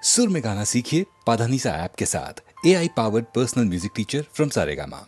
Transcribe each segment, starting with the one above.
सुर में गाना सीखिए पाधानीसा ऐप के साथ। AI powered personal music teacher from Saregama.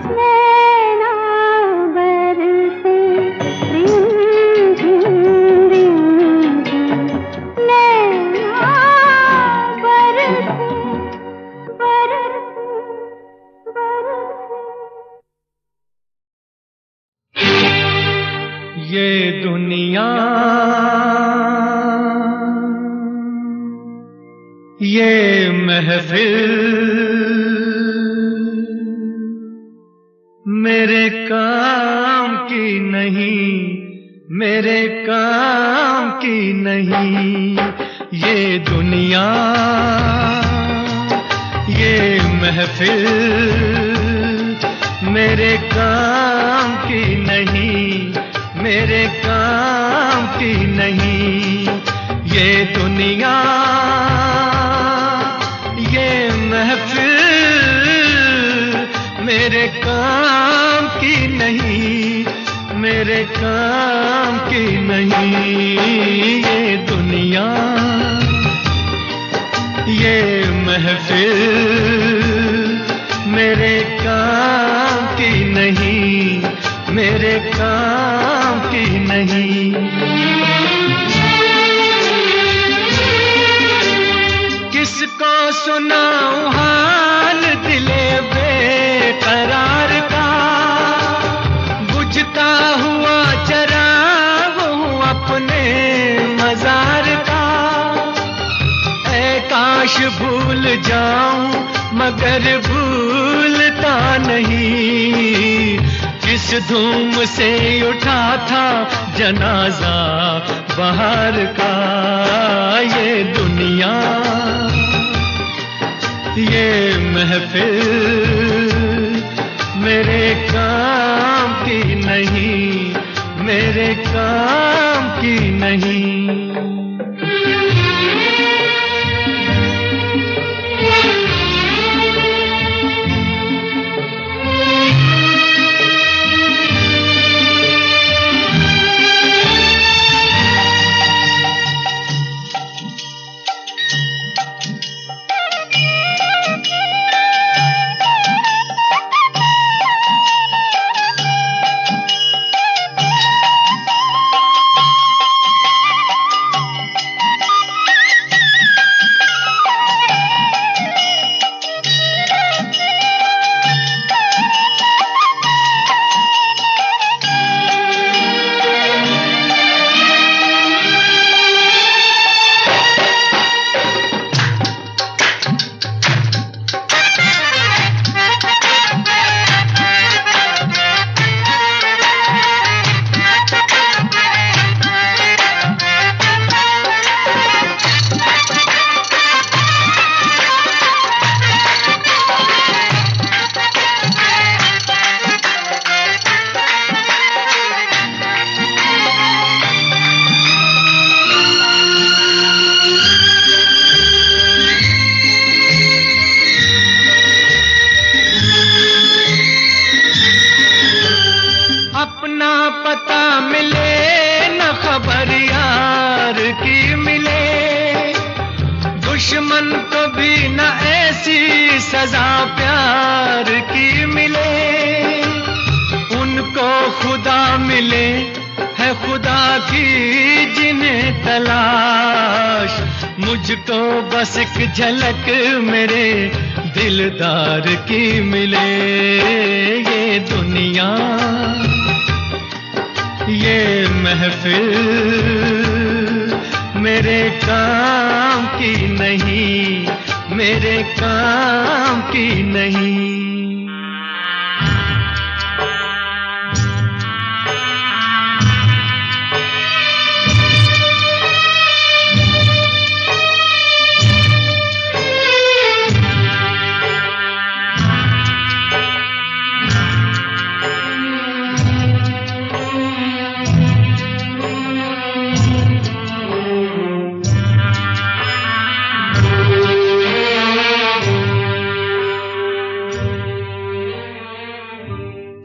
नैना बरसे रिम झिम रिम झिम, नैना बरसे बरसे बरसे। ये दुनिया ये महफिल मेरे काम की नहीं, मेरे काम की नहीं। ये दुनिया ये महफिल मेरे काम की नहीं, मेरे काम की नहीं। ये दुनिया ये महफिल मेरे काम की नहीं, मेरे काम की नहीं। ये दुनिया ये महफिल मेरे काम की नहीं, मेरे काम की नहीं। किसको सुनाऊं हाल दिले बेकरार का, बुझता हुआ चराग हूँ अपने मजार का। ऐ काश भूल जाऊं मगर भूलता नहीं, जिस धूम से उठा था जनाजा बाहर का। ये दुनिया ये महफिल मेरे काम की नहीं, मेरे काम की नहीं। दुश्मन को भी न ऐसी सजा प्यार की मिले, उनको खुदा मिले है खुदा की जिन्हें तलाश, मुझको बस एक झलक मेरे दिलदार की मिले। ये दुनिया ये महफिल मेरे काम की नहीं, मेरे काम की नहीं।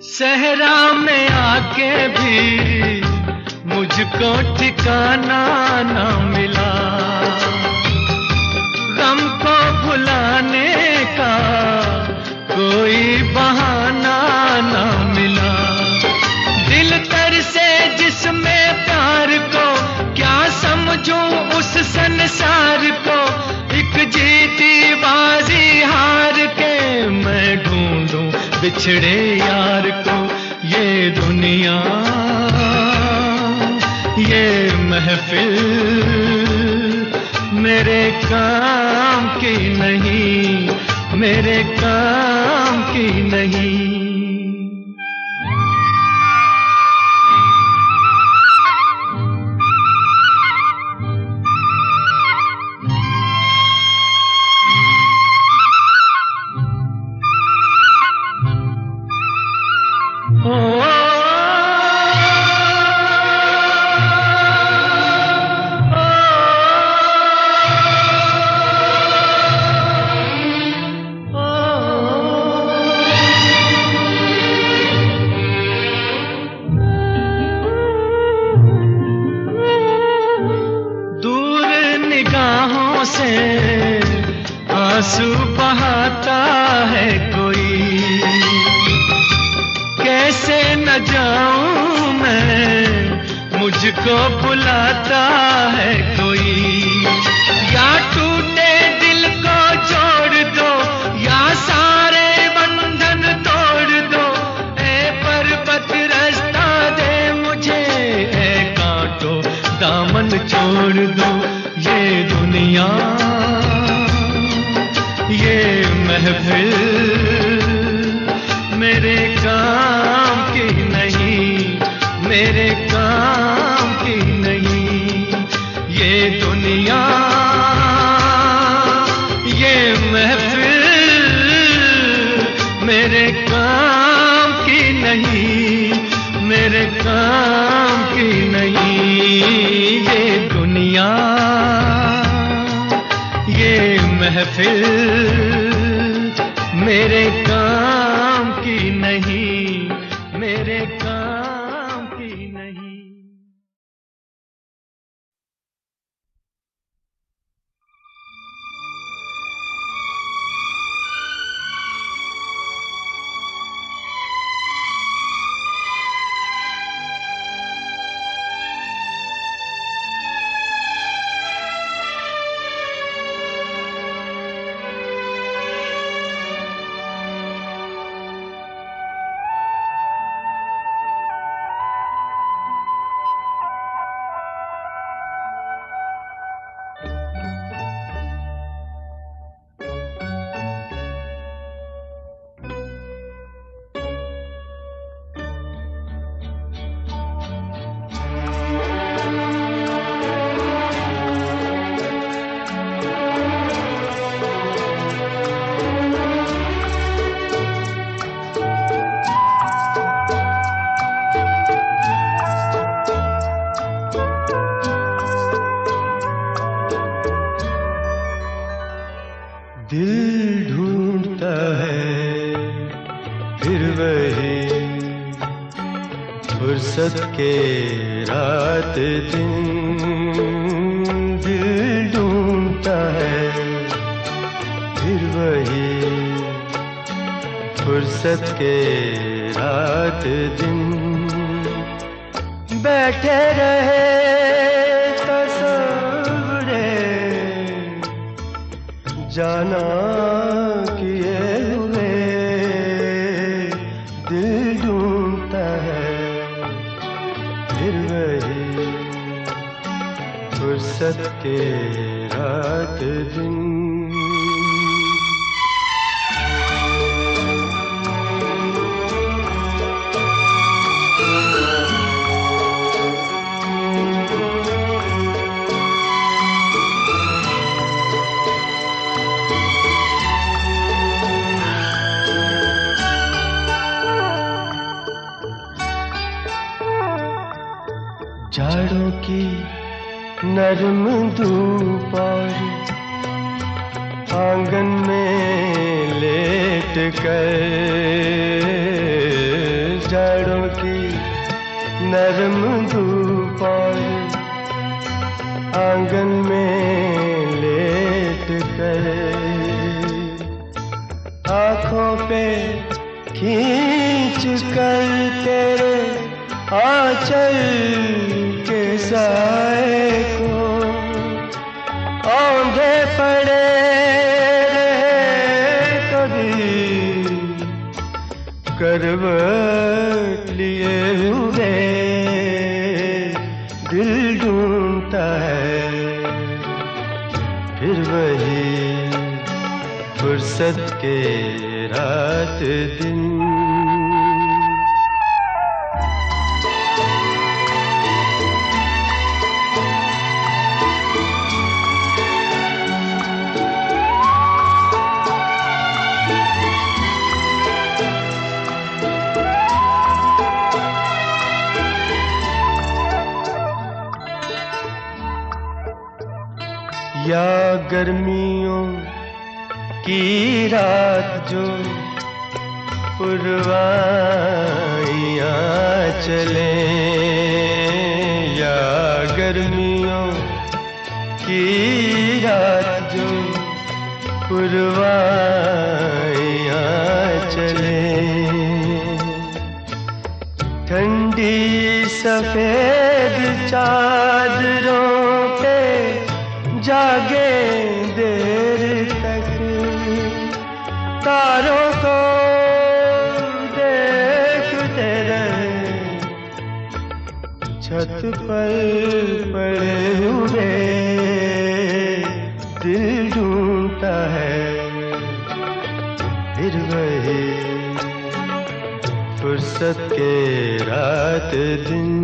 सहरा में आके भी मुझको ठिकाना ना मिला, गम को भुलाने का कोई बहाना बिछड़े यार को ये दुनिया, ये महफिल मेरे काम की नहीं, मेरे काम की नहीं। आंसू बहाता है कोई, कैसे न जाऊं मैं, मुझको बुलाता है कोई। या टूटे दिल को जोड़ दो, या सारे बंधन तोड़ दो, ए पर्वत रास्ता दे मुझे, ए कांटो दामन छोड़ दो। ये दुनिया, ये महफिल मेरे काम की नहीं, मेरे काम की नहीं। ये दुनिया, ये महफिल मेरे काम की नहीं, मेरे काम की नहीं। ये दुनिया, ये महफिल मेरे काम की नहीं, मेरे काम की नहीं। दिल ढूंढता है फिर वही फुर्सत के रात दिन। दिल ढूंढता है फिर वही फुर्सत के रात दिन। बैठे रहे जाना किए हुए, दिल ढूंढता है फिर वही फुर्सत के रात दिन। जाड़ों की नरम धूप और आंगन में लेट कर, जाड़ों की नरम धूप और आंगन में लेट कर, आँखों पे खींच कर तेरे आंचल के साए को औंधे पड़े रहे कभी सिलवट लिए हुए दिल ढूंढता है, फिर वही फुर्सत के रात दिन। या गर्मियों की रात जो पुरवाइयाँ चले, या गर्मियों की रात जो पुरवाइयाँ चले, ठंडी सफेद चादरों पे जागे देर तक, तारों को देखते रहे, छत पर पड़े हुए दिल ढूंढता है, फिर वही फुर्सत के रात दिन।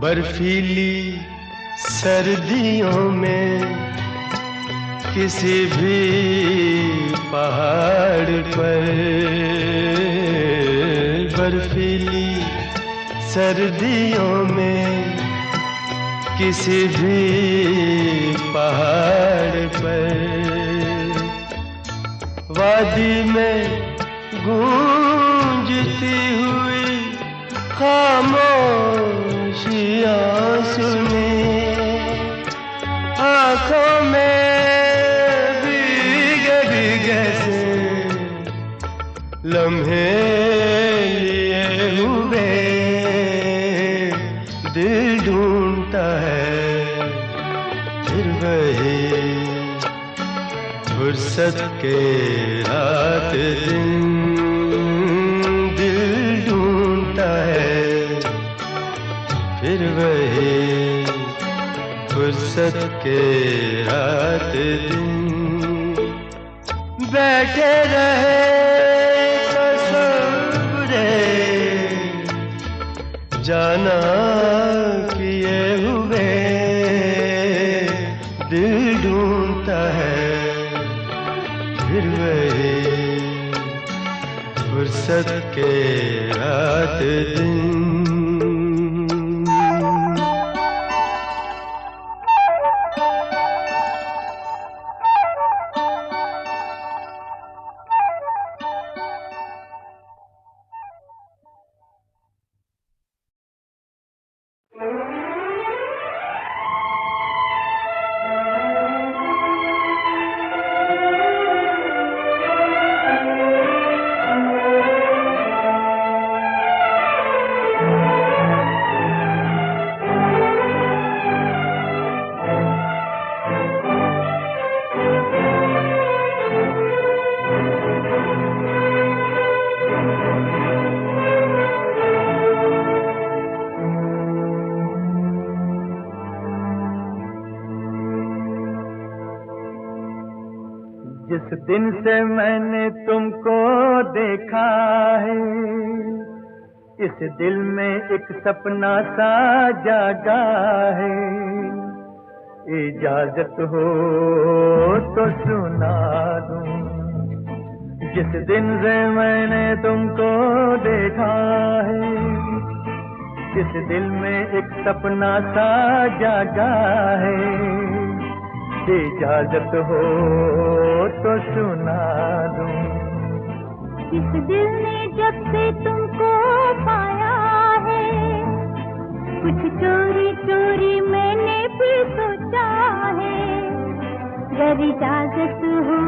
बर्फीली सर्दियों में किसी भी पहाड़ पर, बर्फीली सर्दियों में किसी भी पहाड़ पर, वादी में गूंजती हुई खामोशियाँ सुने, आँखों में भीगे भीगे से लम्हे लिए हुए दिल ढूंढता है, फिर वही फुर्सत के रात दिन। दिल ढूंढता है, फिर वही फुर्सत के रात दिन। बैठे रहे तसव्वुरे जाना किए हुए दिल ढूंढता है, फिर वही फुर्सत के रात दिन। जिस दिन से मैंने तुमको देखा है, इस दिल में एक सपना सा जागा है। इजाजत हो तो सुना दूं। जिस दिन से मैंने तुमको देखा है, इस दिल में एक सपना सा जागा है। इजाजत हो तो सुना दूं। इस दिल ने जब से तुमको तुमको पाया है। कुछ चोरी चोरी मैंने भी सोचा है। अगर इजाजत हो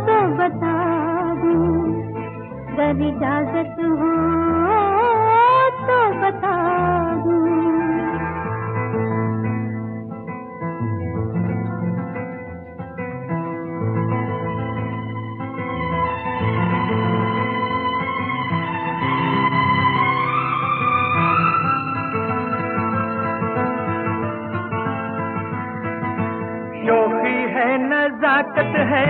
तो बता दूं, अगर इजाजत हो तो बता दूं। शोखी है, नजाकत है,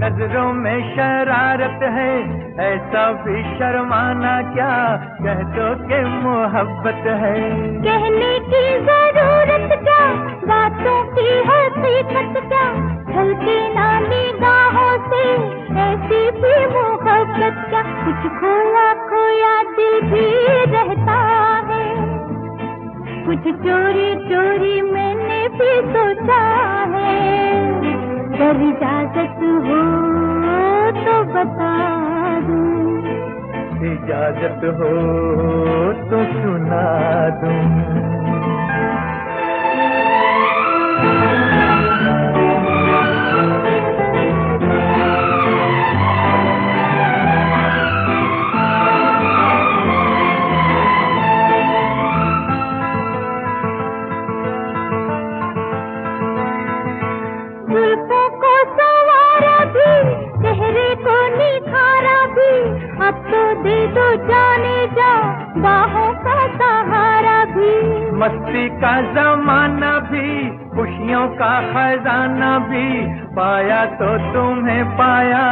नजरों में शरारत है, ऐसा भी शर्माना क्या, कह दो के मोहब्बत है। कहने की जरूरत क्या, बातों की हकीकत क्या, झलके ना निगाहों से ऐसी भी मोहब्बत क्या। कुछ खोया खोया दिल भी रहता है। कुछ चोरी चोरी मैंने भी सोचा है। अगर इजाजत हो तो बता दूं, इजाजत हो तो सुना दूं। जुल्फों को संवारा भी, चेहरे को निखारा भी, अब तो दे दो जाने जा बाहों का सहारा भी। मस्ती का जमाना भी, खुशियों का खजाना भी, पाया तो तुम्हें पाया,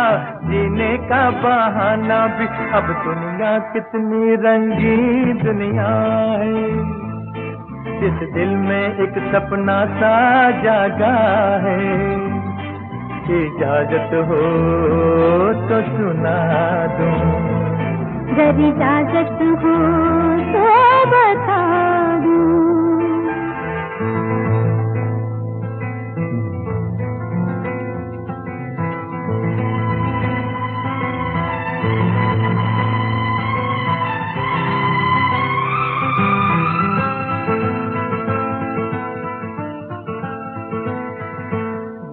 जीने का बहाना भी। अब दुनिया कितनी रंगी दुनिया है, इस दिल में एक सपना सा जागा है। इजाजत हो तो सुना दूं, अगर इजाजत हो तो बता दूं।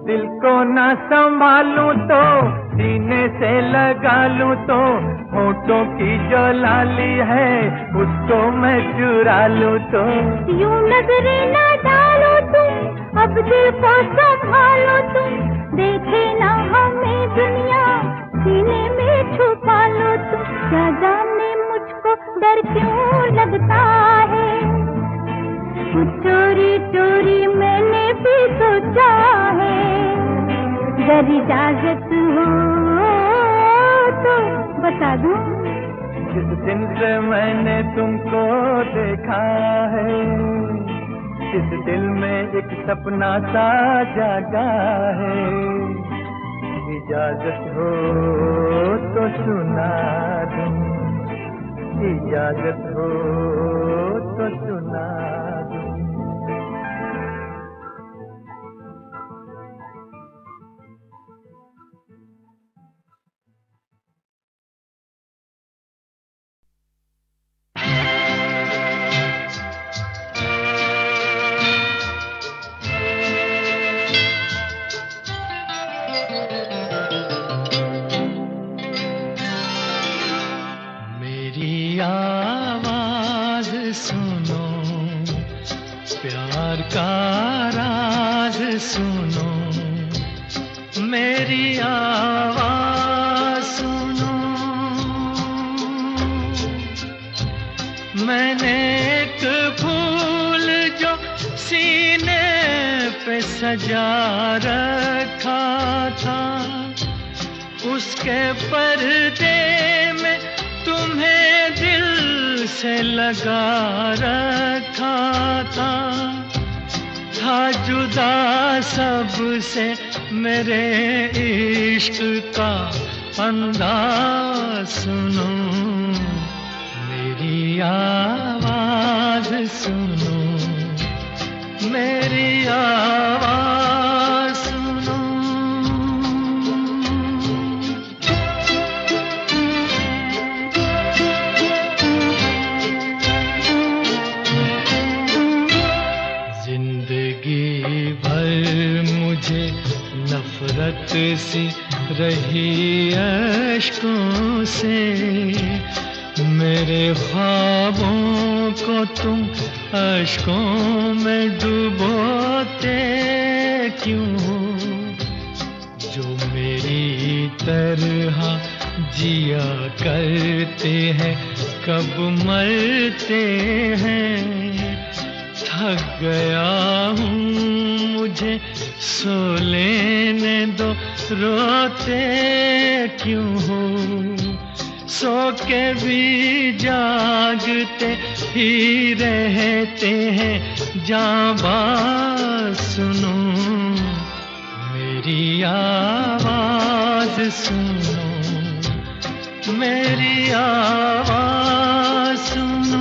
दिल को ना संभालूं तो सीने से लगा लूं तो, होठों की जो लाली है उसको मैं चुरा लूं तो। यूं नजरे ना डालो तुम, अब दिल को संभालो तुम, देखे ना हमें दुनिया, सीने में छुपा लो तुम। क्या जाने मुझको डर क्यों लगता है, कुछ चोरी चोरी मैंने भी सोचा है। अगर इजाजत हो तो बता दूं, जिस दिन से मैंने तुमको देखा है, इस दिल में एक सपना सा जागा है। इजाजत हो तो सुना दूं, इजाजत हो तो सुना दूं। मेरी आवाज सुनो, प्यार का राज सुनो, मेरी आवाज सुनो। मैंने एक फूल जो सीने पे सजा रखा था, उसके पर्दे में तुम्हें दिल से लगा रखा था जुदा सबसे मेरे इश्क का अंदाज सुनो, मेरी आवाज सुनो, मेरी आवाज सुनो। बरत सी रही अश्कों से, मेरे ख्वाबों को तुम अश्कों में डुबोते क्यों हो? जो मेरी तरह जिया करते हैं कब मरते हैं। थक गया हूँ मुझे सो लेने दो, रोते क्यों हो? सो के भी जागते ही रहते हैं। जाबाज सुनो मेरी आवाज सुनो, मेरी आवाज सुनो।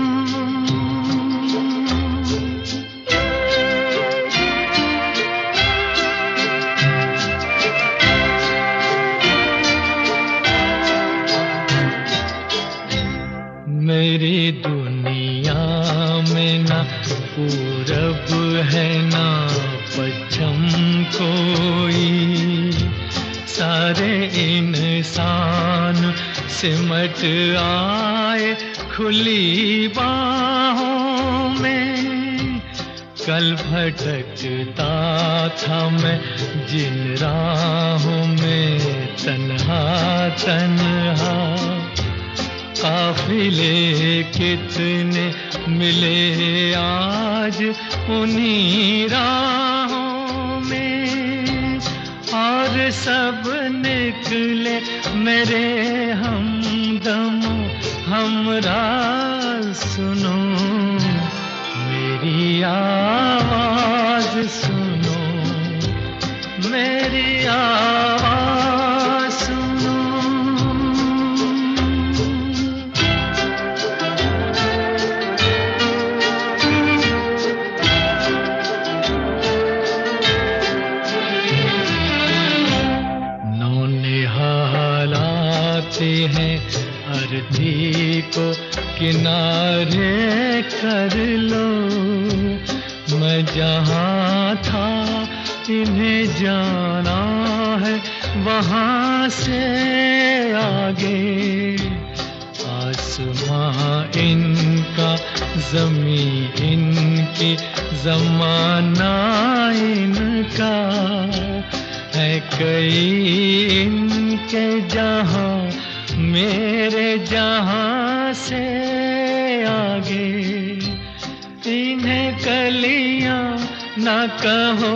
मेरी दुनिया में ना पूरब है ना पश्चिम कोई, सारे इंसान सिमट आए खुली बाहों में। कल भटकता था मैं जिन राहों में तन्हा तन्हा, काफिले कितने मिले आज उन्हीं राहों में, और सब निकले मेरे हमदम हमराह। सुनो मेरी आवाज सुनो, मेरी आवाज सुनो। हैं अर्थी को किनारे कर लो, मैं जहाँ था इन्हें जाना है वहाँ से आगे। आसमां इनका ज़मी इनकी ज़माना इनका है, कई इनके जहाँ मेरे जहाँ से आगे। इन्हें कलियां ना कहो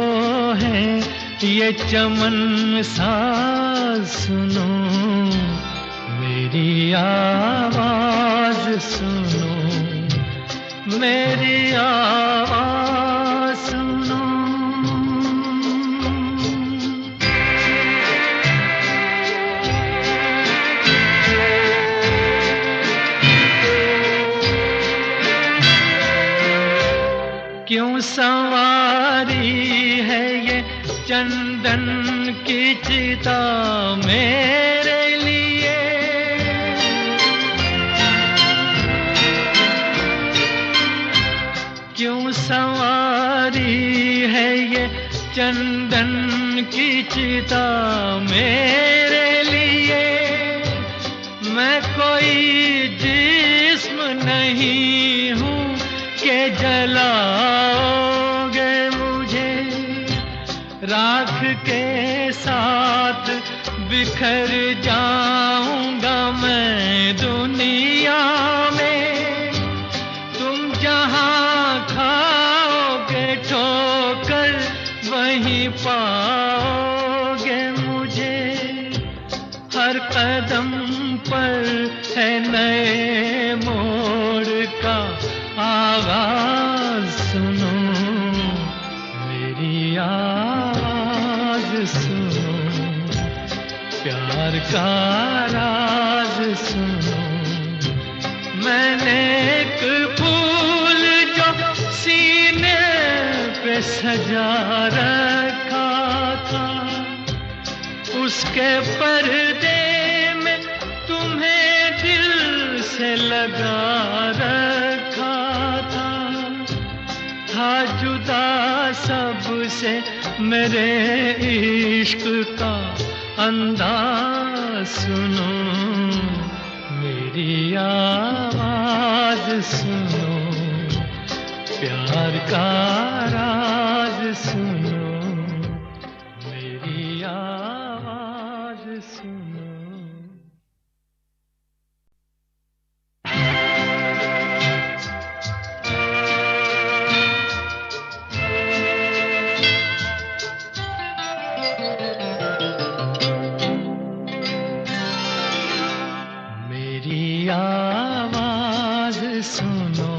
है ये चमन सा, सुनो मेरी आवाज सुनो, मेरी आवाज सुनो। क्यों सवारी है ये चंदन की चिता मेरे लिए, क्यों सवारी है ये चंदन की चिता मेरे लिए। मैं कोई जिस्म नहीं हूँ के जलाओगे मुझे, राख के साथ बिखर जाऊंगा मैं दुनिया में। तुम जहाँ खाओगे ठोकर वहीं पाओगे मुझे, हर कदम पर है नए मोड़ का आवाज। सुनो मेरी आवाज सुनो, प्यार का राज सुनो। मैंने एक फूल जो सीने पे सजा रखा था, उसके पर्दे में तुम्हें दिल से लगा रखा था जुदा सबसे मेरे इश्क का अंदाज सुनो, मेरी आवाज सुनो, प्यार का राज सुनो, मेरी आवाज सुनो। आवाज सुनो,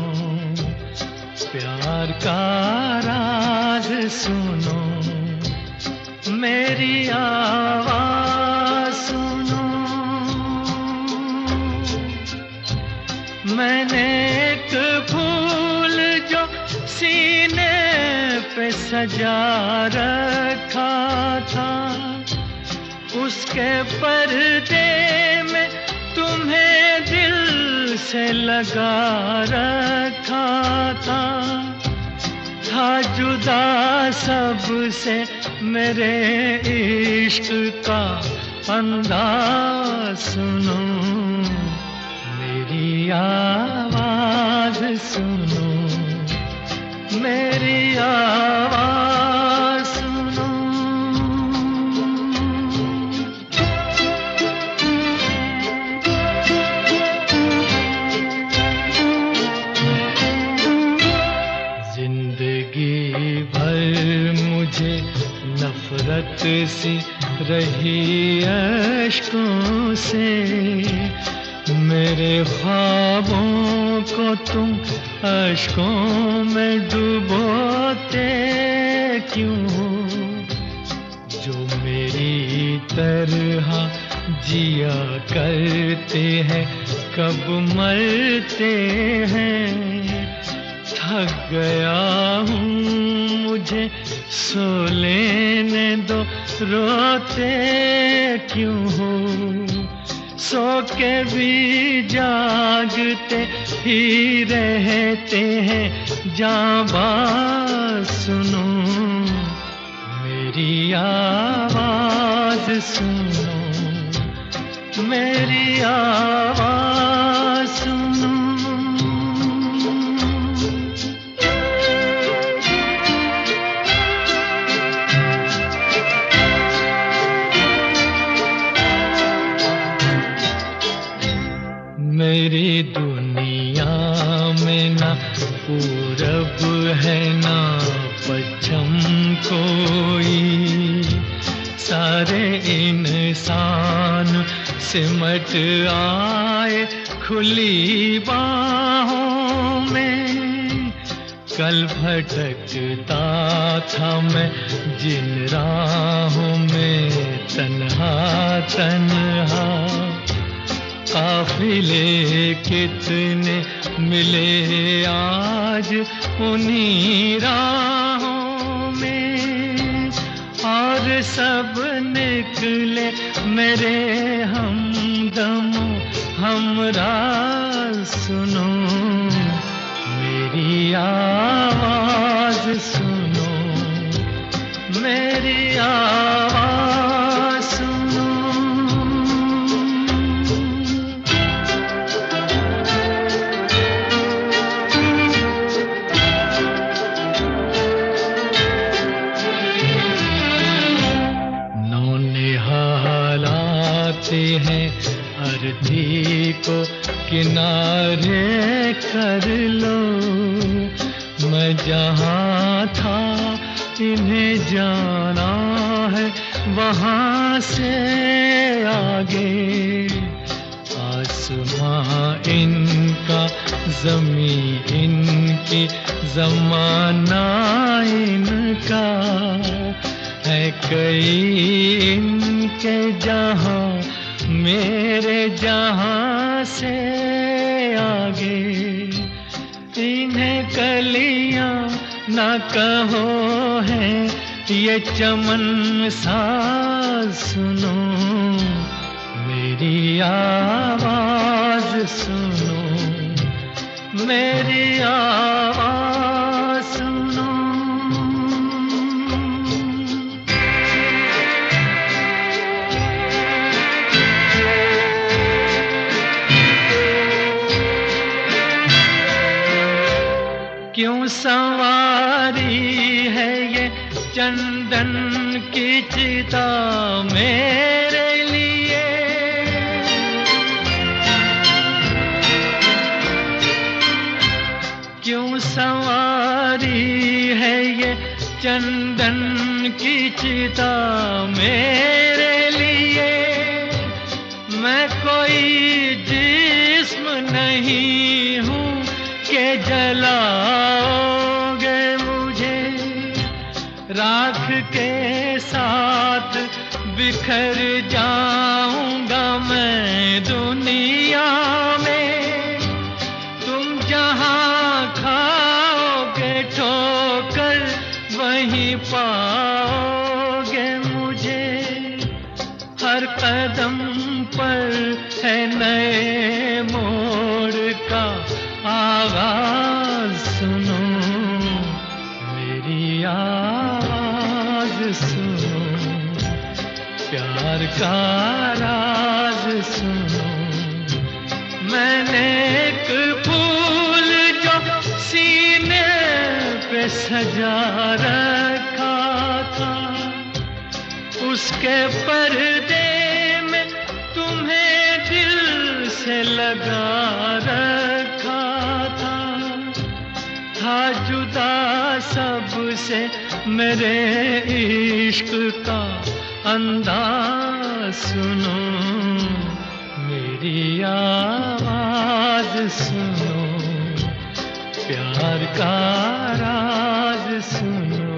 प्यार का राज सुनो, मेरी आवाज सुनो। मैंने एक फूल जो सीने पे सजा रखा था, उसके पर्दे में तुम्हें दिल से लगा रखा था जुदा सबसे मेरे इश्क का अंदाज सुनो, मेरी आवाज सुनो, मेरी आवाज सुनो। नफरत सी रही अश्कों से, मेरे ख्वाबों को तुम अश्कों में डुबोते क्यों हो? जो मेरी तरह जिया करते हैं कब मरते हैं। थक गया हूँ मुझे सो लेने दो, रोते क्यों हो? सो के भी जागते ही रहते हैं, जाबाज सुनो, मेरी आवाज सुनो, मेरी आवाज सुनो। मेरी दुनिया में ना पूरब है ना पश्चिम कोई, सारे इंसान सिमट आए खुली बाहों में। कल भटकता था मैं जिन राहों में तन्हा तन्हा, काफिले कितने मिले आज उन्हीं राहों में, और सब निकले मेरे हमदमो हमराज सुनो, मेरी आवाज सुनो, मेरी आवाज सुनो। हैं अर्थी को किनारे कर लो, मैं जहाँ था इन्हें जाना है वहाँ से आगे। आसमां इनका ज़मीं इनकी ज़माना इनका है, कई इनके जहाँ मेरे जहाँ से आगे। इन्हें कलियाँ ना कहो है ये चमन सा सुनो, मेरी आवाज सुनो, मेरी आवाज सुनो। क्यों संवारी है ये चंदन की चिता मेरे लिए। क्यों संवारी है ये चंदन की चिता मेरे लिए। मैं कोई जिस्म नहीं हूँ के जलाओगे मुझे। राख के साथ बिखर जाऊंगा मैं दुनिया में। तुम जहाँ खाओगे ठोकर वहीं पाओगे मुझे। हर कदम पर है नए मोड़ का आवाज सुनो, मेरी आवाज सुनो, प्यार का राज सुनो। मैंने एक फूल जो सीने पे सजा रखा था, उसके पर्दे में तुम्हें दिल से लगा रखा था जुदा सबसे मेरे इश्क का अंदाज सुनो, मेरी आवाज सुनो, प्यार का राज सुनो।